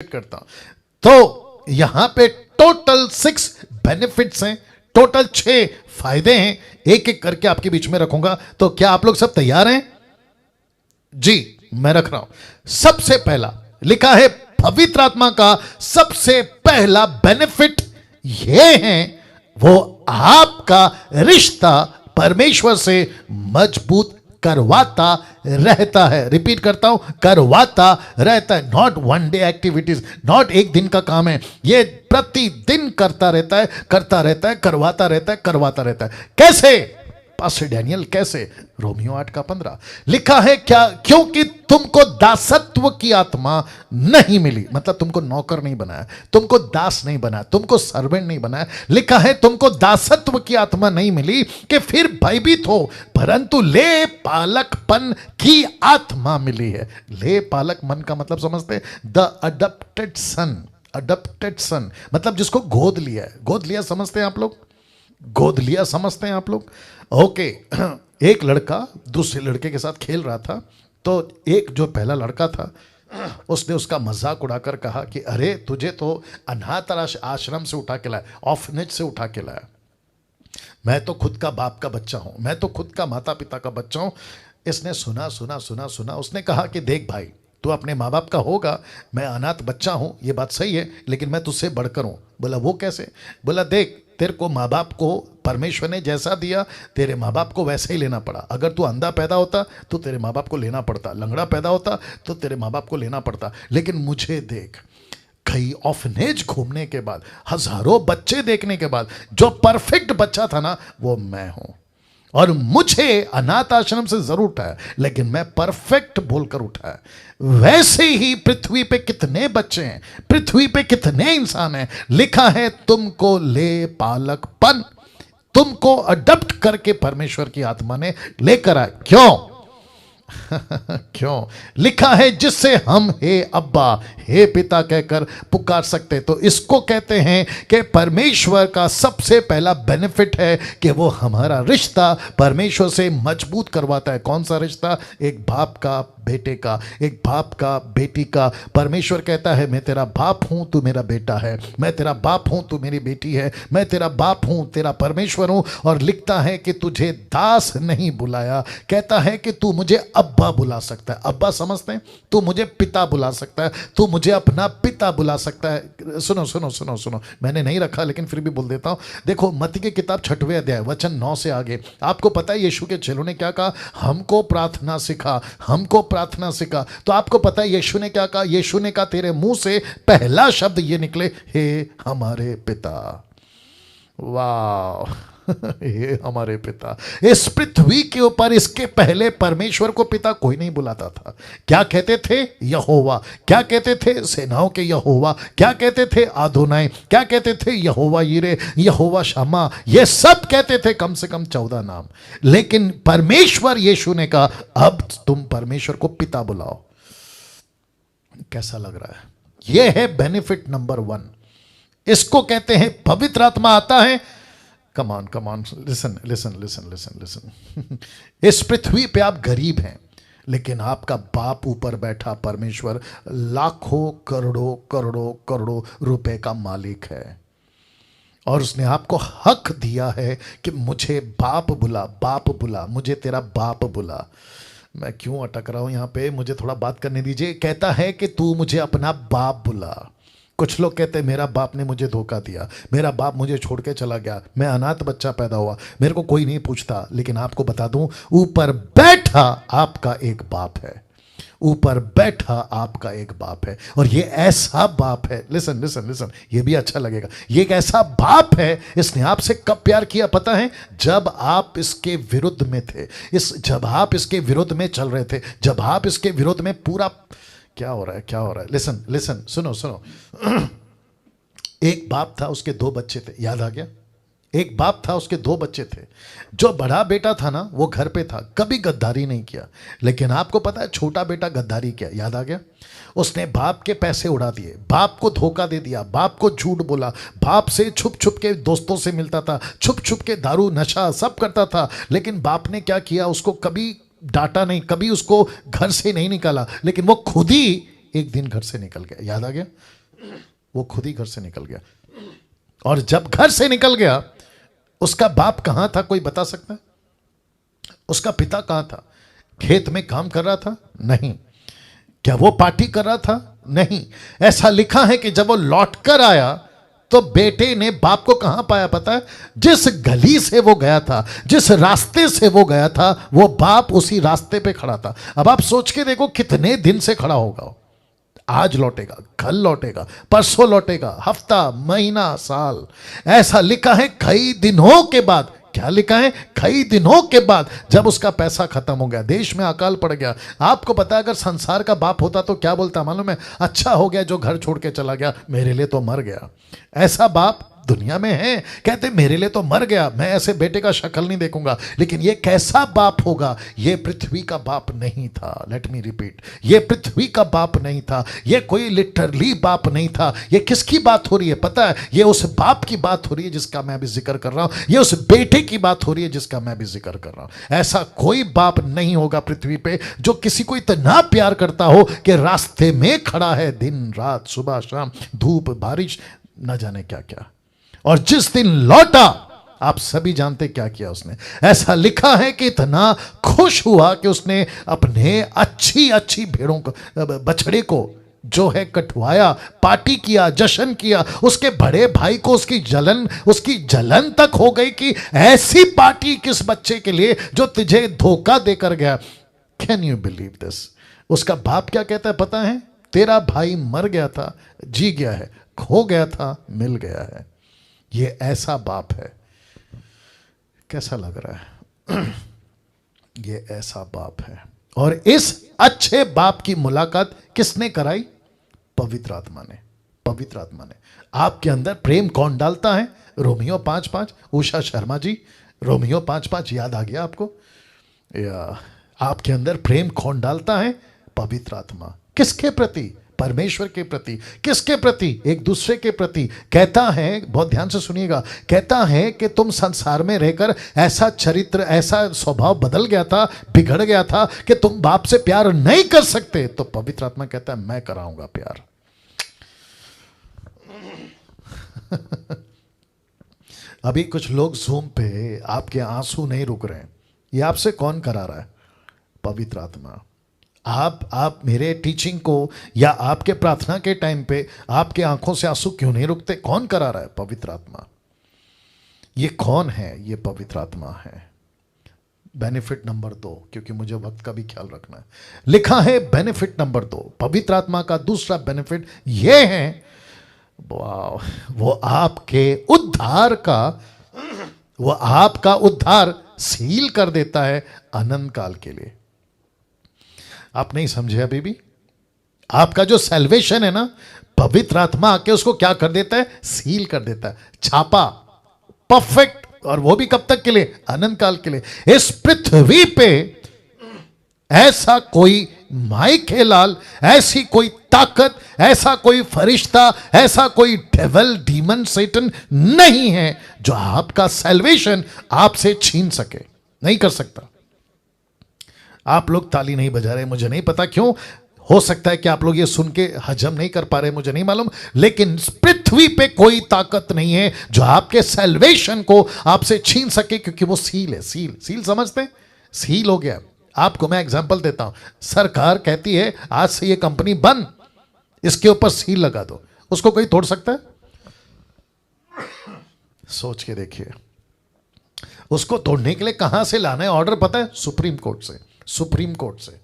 करता हूं। तो यहां पे टोटल 6 बेनिफिट्स हैं, टोटल 6 फायदे हैं, एक एक करके आपके बीच में रखूंगा। तो क्या आप लोग सब तैयार हैं? जी, मैं रख रहा हूं। सबसे पहला लिखा है पवित्र आत्मा का सबसे पहला बेनिफिट यह है, वो आपका रिश्ता परमेश्वर से मजबूत करवाता रहता है। रिपीट करता हूं, करवाता रहता है। Not one day activities, not एक दिन का काम है, ये प्रतिदिन करता रहता है, करता रहता है, करवाता रहता है, करवाता रहता है। कैसे पास्टर डैनियल, कैसे? रोमियो 8:15 लिखा है, क्या? क्योंकि तुमको दासत्व की आत्मा नहीं मिली, मतलब तुमको नौकर नहीं बनाया, तुमको दास नहीं बनाया, तुमको सर्वेंट नहीं बनाया। लिखा है तुमको दासत्व की आत्मा नहीं मिली कि फिर भयभीत हो, परंतु ले पालकपन की आत्मा मिली है। ले पालक मन का मतलब समझते? The adopted son. Adopted son मतलब जिसको गोद लिया है। गोद लिया समझते हैं आप लोग? गोद लिया समझते हैं आप लोग? ओके। एक लड़का दूसरे लड़के के साथ खेल रहा था, तो एक जो पहला लड़का था उसने उसका मजाक उड़ाकर कहा कि अरे तुझे तो अनाथ आश्रम से उठा के लाया, ऑर्फनेज से उठा के लाया, मैं तो खुद का बाप का बच्चा हूं, मैं तो खुद का माता पिता का बच्चा हूं। इसने सुना सुना सुना सुना, उसने कहा कि देख भाई, तू अपने माँ बाप का होगा, मैं अनाथ बच्चा हूं, ये बात सही है, लेकिन मैं तुझसे बढ़कर हूं। बोला वो कैसे? बोला देख, तेरे को माँ बाप को परमेश्वर ने जैसा दिया, तेरे माँ बाप को वैसे ही लेना पड़ा। अगर तू अंधा पैदा होता तो तेरे माँ बाप को लेना पड़ता, लंगड़ा पैदा होता तो तेरे माँ बाप को लेना पड़ता। लेकिन मुझे देख, कई ऑर्फनेज घूमने के बाद, हजारों बच्चे देखने के बाद, जो परफेक्ट बच्चा था ना, वो मैं हूं। और मुझे अनाथ आश्रम से जरूर उठाया, लेकिन मैं परफेक्ट बोलकर उठाया। वैसे ही पृथ्वी पे कितने बच्चे हैं, पृथ्वी पे कितने इंसान हैं, लिखा है तुमको ले पालकपन, तुमको अडॉप्ट करके परमेश्वर की आत्मा ने लेकर आए। क्यों? क्यों? लिखा है जिससे हम हे अब्बा, हे पिता कहकर पुकार सकते। तो इसको कहते हैं कि परमेश्वर का सबसे पहला बेनिफिट है कि वो हमारा रिश्ता परमेश्वर से मजबूत करवाता है। कौन सा रिश्ता? एक बाप का बेटे का, एक बाप का बेटी का। परमेश्वर कहता है मैं तेरा बाप हूं, तू मेरा बेटा है, मैं तेरा बाप हूं, तू मेरी बेटी है, मैं तेरा बाप हूं, तेरा परमेश्वर हूं। और लिखता है कि तुझे दास नहीं बुलाया, कहता है कि तू मुझे अब्बा बुला सकता है। अब्बा समझते हैं? तू मुझे पिता बुला सकता है, तू मुझे अपना पिता बुला सकता है। सुनो सुनो सुनो सुनो, मैंने नहीं रखा लेकिन फिर भी बोल देता हूं। देखो मत्ती की किताब 6वें अध्याय वचन 9 से आगे, आपको पता है यीशु के चेलों ने क्या कहा? हमको प्रार्थना सिखा, हमको प्रार्थना सिखा। तो आपको पता है यीशु ने क्या कहा? यीशु ने कहा तेरे मुंह से पहला शब्द ये निकले, हे हमारे पिता। वाह! हे हमारे पिता। इस पृथ्वी के ऊपर इसके पहले परमेश्वर को पिता कोई नहीं बुलाता था। क्या कहते थे? यहोवा। क्या कहते थे? सेनाओं के यहोवा। क्या कहते थे? आदोनाई। क्या कहते थे? यहोवा यिरे, यहोवा शमा। ये सब कहते थे, कम से कम 14 नाम। लेकिन परमेश्वर यीशु ने कहा अब तुम परमेश्वर को पिता बुलाओ। कैसा लग रहा है? यह है बेनिफिट नंबर 1। इसको कहते हैं पवित्र आत्मा आता है। Come on, listen listen listen listen listen. इस पृथ्वी पे आप गरीब हैं, लेकिन आपका बाप ऊपर बैठा परमेश्वर लाखों करोड़ों करोड़ों करोड़ों रुपए का मालिक है। और उसने आपको हक दिया है कि मुझे बाप बुला, बाप बुला, मुझे तेरा बाप बुला। मैं क्यों अटक रहा हूं यहां पे? मुझे थोड़ा बात करने दीजिए। कहता है कि तू मुझे अपना बाप बुला। कुछ लोग कहते हैं मेरा बाप ने मुझे धोखा दिया, मेरा बाप मुझे छोड़ के चला गया, मैं अनाथ बच्चा पैदा हुआ, मेरे को कोई नहीं पूछता। लेकिन आपको बता दूं, ऊपर बैठा आपका एक बाप है, ऊपर बैठा आपका एक बाप है। और ये ऐसा बाप है, लिसन लिसन लिसन, ये भी अच्छा लगेगा। ये एक ऐसा बाप है, इसने आपसे कब प्यार किया पता है? जब आप इसके विरुद्ध में थे, जब आप इसके विरुद्ध में चल रहे थे, जब आप इसके विरुद्ध में पूरा क्या हो रहा है, क्या हो रहा है? लिसन लिसन, सुनो सुनो। एक बाप था, उसके 2 बच्चे थे। याद आ गया? एक बाप था, उसके 2 बच्चे थे। जो बड़ा बेटा था ना, वो घर पे था, कभी गद्दारी नहीं किया। लेकिन आपको पता है छोटा बेटा गद्दारी किया। याद आ गया? उसने बाप के पैसे उड़ा दिए, बाप को धोखा दे दिया, बाप को झूठ बोला, बाप से छुप छुप के दोस्तों से मिलता था, छुप छुप के दारू नशा सब करता था। लेकिन बाप ने क्या किया? उसको कभी डांटा नहीं, कभी उसको घर से नहीं निकाला, लेकिन वो खुद ही एक दिन घर से निकल गया। याद आ गया? वो खुद ही घर से निकल गया। और जब घर से निकल गया, उसका बाप कहां था कोई बता सकता है? उसका पिता कहां था? खेत में काम कर रहा था? नहीं। क्या वो पार्टी कर रहा था? नहीं। ऐसा लिखा है कि जब वो लौट कर आया तो बेटे ने बाप को कहां पाया पता है? जिस गली से वो गया था, जिस रास्ते से वो गया था, वो बाप उसी रास्ते पे खड़ा था। अब आप सोच के देखो कितने दिन से खड़ा होगा। आज लौटेगा, कल लौटेगा, परसों लौटेगा, हफ्ता, महीना, साल। ऐसा लिखा है कई दिनों के बाद। क्या लिखा है? कई दिनों के बाद, जब उसका पैसा खत्म हो गया, देश में अकाल पड़ गया। आपको पता है अगर संसार का बाप होता तो क्या बोलता मालूम है? अच्छा हो गया जो घर छोड़ के चला गया, मेरे लिए तो मर गया। ऐसा बाप दुनिया में है। कहते मेरे लिए तो मर गया, मैं ऐसे बेटे का शक्ल नहीं देखूंगा। लेकिन ये कैसा बाप होगा? ये पृथ्वी का बाप नहीं था। लेट मी रिपीट, ये पृथ्वी का बाप नहीं था। ये कोई लिटरली बाप नहीं था। ये किसकी बात हो रही है पता है? ये उस बाप की बात हो रही है जिसका मैं भी जिक्र कर रहा हूं। ये उस बेटे की बात हो रही है जिसका मैं भी जिक्र कर रहा हूं। ऐसा कोई बाप नहीं होगा पृथ्वी पे जो किसी को इतना प्यार करता हो कि रास्ते में खड़ा है, दिन रात, सुबह शाम, धूप बारिश, न जाने क्या क्या। और जिस दिन लौटा, आप सभी जानते क्या किया उसने। ऐसा लिखा है कि इतना खुश हुआ कि उसने अपने अच्छी अच्छी भेड़ों को, बछड़े को जो है कटवाया, पार्टी किया, जश्न किया। उसके बड़े भाई को उसकी जलन तक हो गई कि ऐसी पार्टी किस बच्चे के लिए जो तुझे धोखा देकर गया। Can you believe this? उसका बाप क्या कहता है पता है? तेरा भाई मर गया था, जी गया है, खो गया था, मिल गया है। ये ऐसा बाप है। कैसा लग रहा है? ये ऐसा बाप है। और इस अच्छे बाप की मुलाकात किसने कराई? पवित्र आत्मा ने। पवित्र आत्मा ने। आपके अंदर प्रेम कौन डालता है? रोमियो 5:5। उषा शर्मा जी, रोमियो 5:5 याद आ गया आपको? या आपके अंदर प्रेम कौन डालता है? पवित्र आत्मा। किसके प्रति? परमेश्वर के प्रति। किसके प्रति? एक दूसरे के प्रति। कहता है, बहुत ध्यान से सुनिएगा, कहता है कि तुम संसार में रहकर ऐसा चरित्र, ऐसा स्वभाव बदल गया था, बिगड़ गया था कि तुम बाप से प्यार नहीं कर सकते। तो पवित्र आत्मा कहता है मैं कराऊंगा प्यार। अभी कुछ लोग जूम पे, आपके आंसू नहीं रुक रहे हैं। ये आपसे कौन करा रहा है? पवित्र आत्मा। आप मेरे टीचिंग को या आपके प्रार्थना के टाइम पे आपके आंखों से आंसू क्यों नहीं रुकते? कौन करा रहा है? पवित्र आत्मा। ये कौन है? ये पवित्र आत्मा है। बेनिफिट नंबर 2, क्योंकि मुझे वक्त का भी ख्याल रखना है। लिखा है बेनिफिट नंबर 2, पवित्र आत्मा का दूसरा बेनिफिट ये है, वो आपका उद्धार सील कर देता है अनंत काल के लिए। आप नहीं समझे अभी भी? आपका जो सैल्वेशन है ना, पवित्र आत्मा आके उसको क्या कर देता है? सील कर देता है, छापा, परफेक्ट। और वो भी कब तक के लिए? अनंत काल के लिए। इस पृथ्वी पे ऐसा कोई माइकेलाल, ऐसी कोई ताकत, ऐसा कोई फरिश्ता, ऐसा कोई डेविल, डीमन, सैटन नहीं है जो आपका सैल्वेशन आपसे छीन सके। नहीं कर सकता। आप लोग ताली नहीं बजा रहे, मुझे नहीं पता क्यों। हो सकता है कि आप लोग ये सुन के हजम नहीं कर पा रहे, मुझे नहीं मालूम। लेकिन पृथ्वी पे कोई ताकत नहीं है जो आपके सैल्वेशन को आपसे छीन सके, क्योंकि वो सील है। सील समझते हैं? सील हो गया। आपको मैं एग्जांपल देता हूं। सरकार कहती है आज से ये कंपनी बंद, इसके ऊपर सील लगा दो। उसको कोई तोड़ सकता है? सोच के देखिए। उसको तोड़ने के लिए कहां से लाना है ऑर्डर पता है? सुप्रीम कोर्ट से। सुप्रीम कोर्ट से।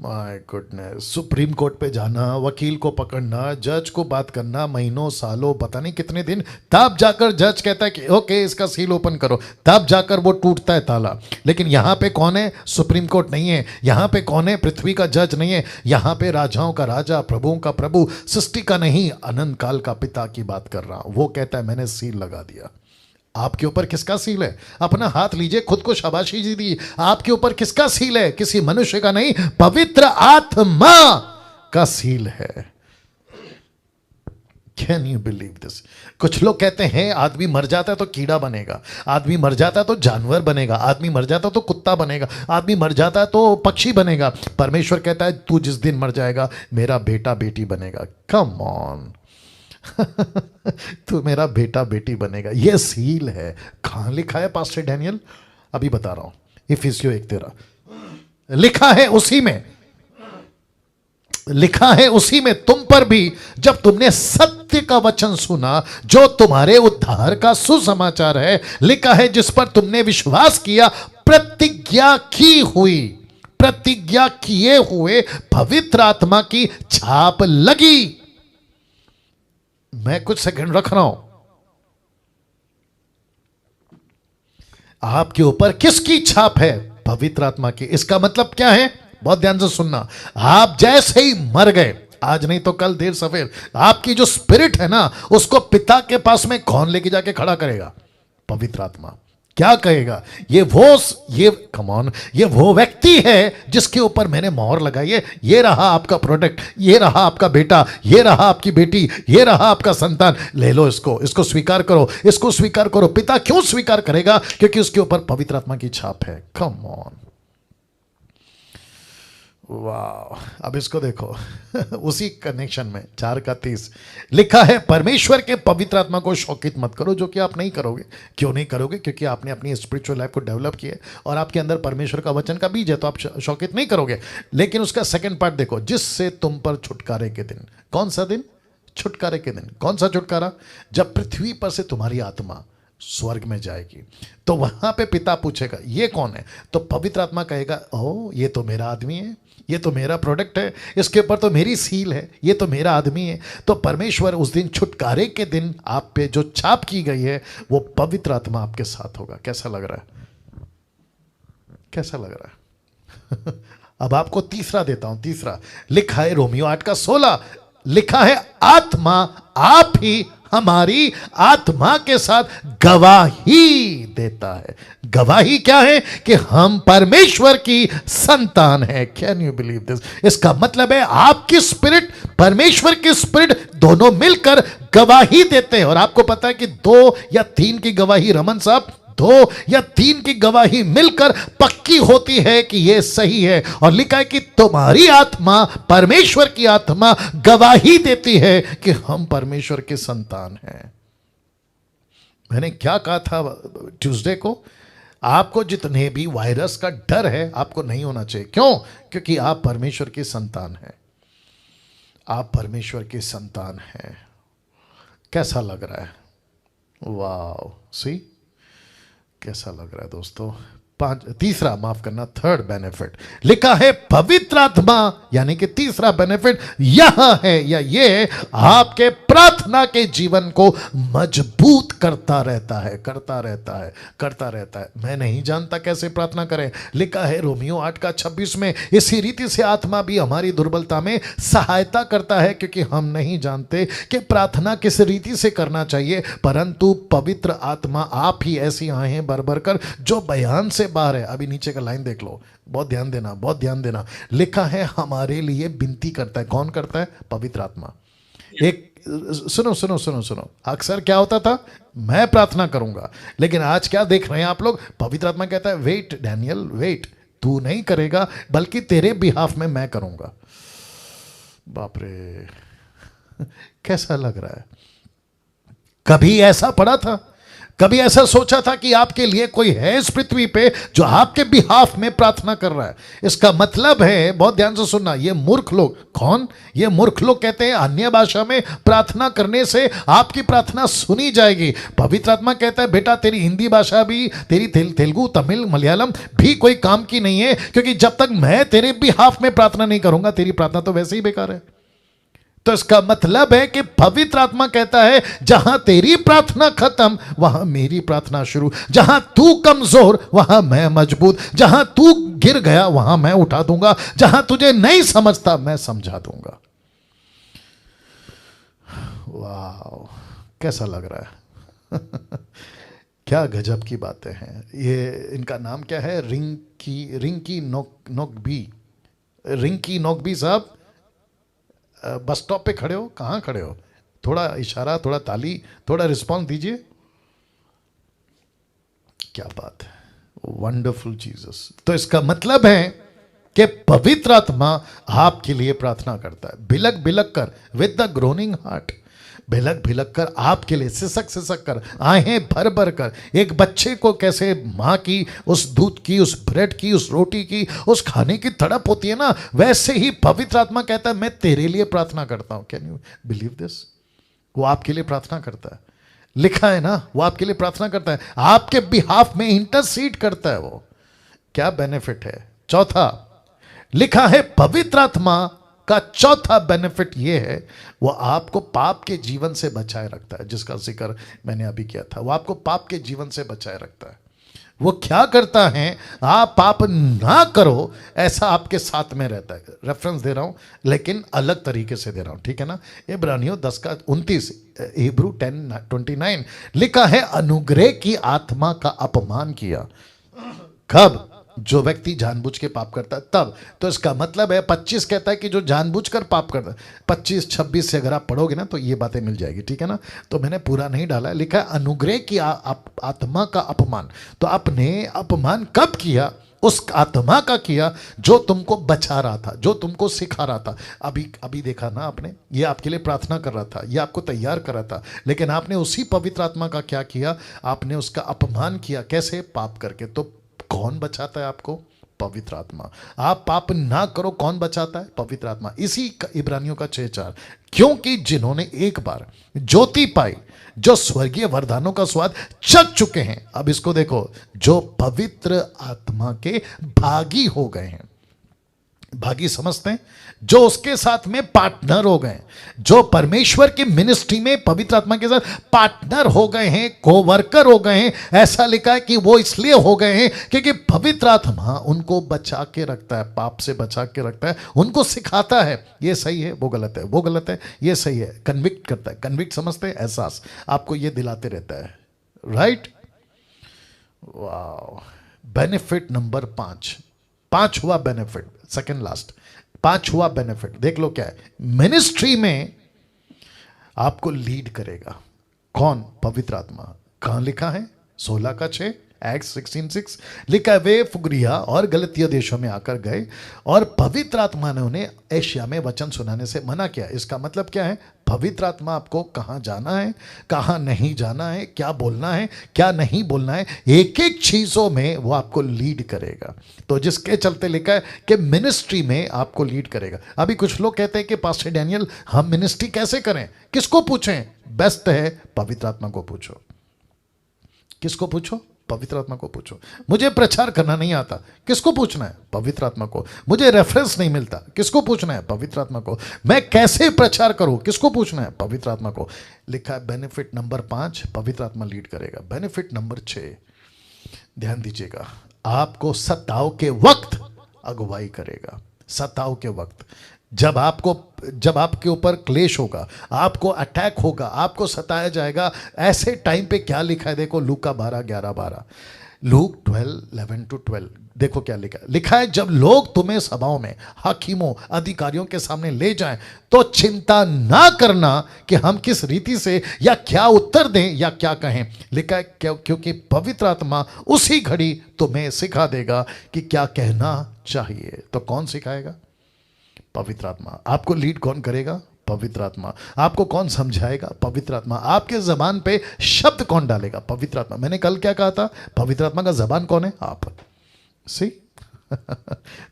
माय गुडनेस, सुप्रीम कोर्ट पे जाना, वकील को पकड़ना, जज को बात करना, महीनों सालों पता नहीं कितने दिन, तब जाकर जज कहता है कि ओके इसका सील ओपन करो, तब जाकर वो टूटता है ताला। लेकिन यहाँ पे कौन है? सुप्रीम कोर्ट नहीं है। यहाँ पे कौन है? पृथ्वी का जज नहीं है। यहाँ पे राजाओं का राजा, प्रभुओं का प्रभु, सृष्टि का नहीं, अनंत काल का पिता की बात कर रहा हूं। वो कहता है मैंने सील लगा दिया। आपके ऊपर किसका सील है? अपना हाथ लीजिए, खुद को शाबाशी दी। आपके ऊपर किसका सील है? किसी मनुष्य का नहीं, पवित्र आत्मा का सील है। Can you believe this? कुछ लोग कहते हैं आदमी मर जाता है तो कीड़ा बनेगा, आदमी मर जाता है तो जानवर बनेगा, आदमी मर जाता है तो कुत्ता बनेगा, आदमी मर जाता है तो पक्षी बनेगा। परमेश्वर कहता है तू जिस दिन मर जाएगा मेरा बेटा बेटी बनेगा। कम ऑन तू मेरा बेटा बेटी बनेगा। ये सील है। कहां लिखा है पास्टर डैनियल? अभी बता रहा हूं, इफिसियों 1:13 लिखा है, उसी में लिखा है, उसी में तुम पर भी जब तुमने सत्य का वचन सुना जो तुम्हारे उद्धार का सुसमाचार है, लिखा है जिस पर तुमने विश्वास किया, प्रतिज्ञा की हुई, प्रतिज्ञा किए हुए पवित्र आत्मा की छाप लगी। मैं कुछ सेकंड रख रहा हूं। आपके ऊपर किसकी छाप है? पवित्र आत्मा की। इसका मतलब क्या है? बहुत ध्यान से सुनना। आप जैसे ही मर गए, आज नहीं तो कल देर सवेर, आपकी जो स्पिरिट है ना, उसको पिता के पास में कौन लेके जाके खड़ा करेगा? पवित्र आत्मा। क्या कहेगा? ये कम ऑन, ये वो व्यक्ति है जिसके ऊपर मैंने मोहर लगाई है। ये रहा आपका प्रोडक्ट, ये रहा आपका बेटा, ये रहा आपकी बेटी, ये रहा आपका संतान। ले लो इसको स्वीकार करो, इसको स्वीकार करो। पिता क्यों स्वीकार करेगा? क्योंकि उसके ऊपर पवित्र आत्मा की छाप है। कम ऑन, वाह। अब इसको देखो उसी कनेक्शन में 4:30 लिखा है, परमेश्वर के पवित्र आत्मा को शौकित मत करो, जो कि आप नहीं करोगे। क्यों नहीं करोगे? क्योंकि आपने अपनी स्पिरिचुअल लाइफ को डेवलप किया और आपके अंदर परमेश्वर का वचन का बीज है, तो आप शौकित नहीं करोगे। लेकिन उसका सेकंड पार्ट देखो, जिससे तुम पर छुटकारे के दिन। कौन सा दिन? छुटकारे के दिन। कौन सा छुटकारा? जब पृथ्वी पर से तुम्हारी आत्मा स्वर्ग में जाएगी, तो वहां पे पिता पूछेगा ये कौन है? तो पवित्र आत्मा कहेगा, ओह ये तो मेरा आदमी है, ये तो मेरा प्रोडक्ट है, इसके ऊपर तो मेरी सील है, ये तो मेरा आदमी है। तो परमेश्वर उस दिन, छुटकारे के दिन, आप पे जो छाप की गई है वो पवित्र आत्मा आपके साथ होगा। कैसा लग रहा है? कैसा लग रहा है? अब आपको तीसरा देता हूं। तीसरा लिखा है रोमियो 8:16 लिखा है, आत्मा आप ही हमारी आत्मा के साथ गवाही देता है। गवाही क्या है? कि हम परमेश्वर की संतान है। Can you believe this? इसका मतलब है आपकी स्पिरिट, परमेश्वर की स्पिरिट, दोनों मिलकर गवाही देते हैं। और आपको पता है कि 2 या 3 की गवाही, रमन साहब, 2 या 3 की गवाही मिलकर पक्की होती है कि यह सही है। और लिखा है कि तुम्हारी आत्मा, परमेश्वर की आत्मा गवाही देती है कि हम परमेश्वर के संतान हैं। मैंने क्या कहा था ट्यूसडे को? आपको जितने भी वायरस का डर है, आपको नहीं होना चाहिए। क्यों? क्योंकि आप परमेश्वर के संतान हैं। आप परमेश्वर के संतान हैं। कैसा लग रहा है? वाह, सी कैसा लग रहा है दोस्तों? तीसरा, माफ करना, थर्ड बेनिफिट लिखा है, पवित्र आत्मा, यानी कि तीसरा बेनिफिट यह है, या ये है, आपके प्रार्थना के जीवन को मजबूत करता रहता है, करता रहता है, करता रहता है। मैं नहीं जानता कैसे प्रार्थना करें। लिखा है रोमियो 8:26 में, इसी रीति से आत्मा भी हमारी दुर्बलता में सहायता करता है, क्योंकि हम नहीं जानते कि प्रार्थना किस रीति से करना चाहिए, परंतु पवित्र आत्मा आप ही ऐसी आहें भर भर कर जो बयान से बाहर है। अभी नीचे का लाइन देख लो, बहुत ध्यान देना, बहुत ध्यान देना। लिखा है हमारे लिए विनती करता है। कौन करता है? पवित्र आत्मा। एक सुनो सुनो सुनो सुनो, अक्सर क्या होता था, मैं प्रार्थना करूंगा, लेकिन आज क्या देख रहे हैं आप लोग? पवित्र आत्मा कहता है, वेट डैनियल, वेट, तू नहीं करेगा, बल्कि तेरे बिहाफ में मैं करूंगा। बाप रे, कैसा लग रहा है? कभी ऐसा पड़ा था? कभी ऐसा सोचा था कि आपके लिए कोई है इस पृथ्वी पे जो आपके बिहाफ में प्रार्थना कर रहा है? इसका मतलब है, बहुत ध्यान से सुनना, ये मूर्ख लोग, कौन? ये मूर्ख लोग कहते हैं अन्य भाषा में प्रार्थना करने से आपकी प्रार्थना सुनी जाएगी। पवित्र आत्मा कहता है, बेटा तेरी हिंदी भाषा भी, तेरी तेलुगु, तमिल, मलयालम भी कोई काम की नहीं है, क्योंकि जब तक मैं तेरे बिहाफ में प्रार्थना नहीं करूंगा, तेरी प्रार्थना तो वैसे ही बेकार है। तो इसका मतलब है कि पवित्र आत्मा कहता है, जहां तेरी प्रार्थना खत्म वहां मेरी प्रार्थना शुरू, जहां तू कमजोर वहां मैं मजबूत, जहां तू गिर गया वहां मैं उठा दूंगा, जहां तुझे नहीं समझता मैं समझा दूंगा। वाह, कैसा लग रहा है? क्या गजब की बातें हैं ये। इनका नाम क्या है? रिंकी नोकबी, रिंकी नोकबी साहब, बस स्टॉप पे खड़े हो? कहाँ खड़े हो? थोड़ा इशारा, थोड़ा ताली, थोड़ा रिस्पॉन्स दीजिए। क्या बात है, वंडरफुल जीसस। तो इसका मतलब है कि पवित्र आत्मा आपके लिए प्रार्थना करता है, बिलक बिलक कर, विद द ग्रोनिंग हार्ट, भिलक भिलक कर आपके लिए, सिसक सिसक कर, आहें भर भर कर। एक बच्चे को कैसे माँ की उस दूध की, उस ब्रेड की, उस रोटी की, उस खाने की तड़प होती है ना, वैसे ही पवित्र आत्मा कहता है मैं तेरे लिए प्रार्थना करता हूं। Can you believe this? वो आपके लिए प्रार्थना करता है, लिखा है ना, वो आपके लिए प्रार्थना करता है, आपके बिहाफ में इंटरसीड करता है। वो क्या बेनिफिट है? चौथा लिखा है, पवित्र आत्मा का चौथा बेनिफिट यह है, वो आपको पाप के जीवन से बचाए रखता है, जिसका जिक्र मैंने अभी किया था। वो आपको पाप के जीवन से बचाए रखता है। वो क्या करता है, आप पाप ना करो ऐसा आपके साथ में रहता है। रेफरेंस दे रहा हूं लेकिन अलग तरीके से दे रहा हूं, ठीक है ना। इब्रानियों 10 का 29, हिब्रू 10:29 लिखा है, अनुग्रह की आत्मा का अपमान किया। कब? जो व्यक्ति जानबूझ के पाप करता है तब। तो इसका मतलब है 25 कहता है कि जो जानबूझकर पाप करता है। 25-26 से अगर आप पढ़ोगे ना तो ये बातें मिल जाएगी, ठीक है ना। तो मैंने पूरा नहीं डाला है, लिखा है अनुग्रह की आत्मा का अपमान। तो आपने अपमान कब किया? उस आत्मा का किया जो तुमको बचा रहा था, जो तुमको सिखा रहा था। अभी देखा ना आपने, ये आपके लिए प्रार्थना कर रहा था, ये आपको तैयार कर रहा था, लेकिन आपने उसी पवित्र आत्मा का क्या किया? आपने उसका अपमान किया। कैसे? पाप करके। तो कौन बचाता है आपको? पवित्र आत्मा। आप पाप ना करो, कौन बचाता है? पवित्र आत्मा। इसी इब्रानियों का 6:4, क्योंकि जिन्होंने एक बार ज्योति पाई, जो स्वर्गीय वरदानों का स्वाद चख चुके हैं, अब इसको देखो, जो पवित्र आत्मा के भागी हो गए हैं। भागी समझते हैं? जो उसके साथ में पार्टनर हो गए, जो परमेश्वर की मिनिस्ट्री में पवित्र आत्मा के साथ पार्टनर हो गए हैं, कोवर्कर हो गए हैं। ऐसा लिखा है कि वो इसलिए हो गए हैं क्योंकि पवित्र आत्मा उनको बचा के रखता है, पाप से बचा के रखता है, उनको सिखाता है ये सही है, वो गलत है, वो गलत है, ये सही है। कन्विक्ट करता है। कन्विक्ट समझते हैं? एहसास आपको ये दिलाते रहता है, राइट। वाह। बेनिफिट नंबर 5, 5 हुआ बेनिफिट, सेकंड लास्ट, 5 हुआ बेनिफिट। देख लो क्या है। मिनिस्ट्री में आपको लीड करेगा कौन? पवित्र आत्मा। कहां लिखा है? 16 का 6, एक्ट 16:6 लिखा है, वे फुगरिया और गलतिया देशों में आकर गए और पवित्र आत्मा ने उन्हें एशिया में वचन सुनाने से मना किया। इसका मतलब क्या है? पवित्र आत्मा आपको कहां जाना है, कहां नहीं जाना है, क्या बोलना है, क्या नहीं बोलना है, एक एक चीजों में वो आपको लीड करेगा। तो जिसके चलते लिखा है कि मिनिस्ट्री में आपको लीड करेगा। अभी कुछ लोग कहते हैं कि पास्टर डैनियल हम मिनिस्ट्री कैसे करें? किसको पूछें? बेस्ट है पवित्र आत्मा को पूछो। किसको पूछो? पवित्र आत्मा को पूछो। मुझे प्रचार करना नहीं आता, किसको पूछना है? पवित्र आत्मा को। मुझे रेफरेंस नहीं मिलता, किसको पूछना है? पवित्र आत्मा को। मैं कैसे प्रचार करूं? किसको पूछना है? पवित्र आत्मा को। लिखा है बेनिफिट नंबर 5, पवित्र आत्मा लीड करेगा। बेनिफिट नंबर 6, ध्यान दीजिएगा, आपको सताव के वक्त अगुवाई करेगा। सताव के वक्त, जब आपके ऊपर क्लेश होगा, आपको अटैक होगा, आपको सताया जाएगा, ऐसे टाइम पे क्या लिखा है? देखो लूका 12:11-12, लूक 12:11-12। देखो क्या लिखा है, जब लोग तुम्हें सभाओं में, हाकिमों, अधिकारियों के सामने ले जाएं तो चिंता ना करना कि हम किस रीति से या क्या उत्तर दें या क्या कहें। लिखा है क्योंकि पवित्र आत्मा उसी घड़ी तुम्हें सिखा देगा कि क्या कहना चाहिए। तो कौन सिखाएगा? पवित्र आत्मा। आपको लीड कौन करेगा? पवित्र आत्मा। आपको कौन समझाएगा? पवित्र आत्मा। आपके जबान पे शब्द कौन डालेगा? पवित्र आत्मा। मैंने कल क्या कहा था? पवित्र आत्मा का जबान कौन है? आप। सी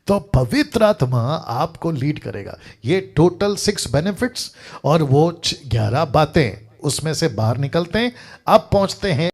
तो पवित्र आत्मा आपको लीड करेगा। ये टोटल 6 बेनिफिट्स और वो 11 बातें, उसमें से बाहर निकलते हैं। अब पहुंचते हैं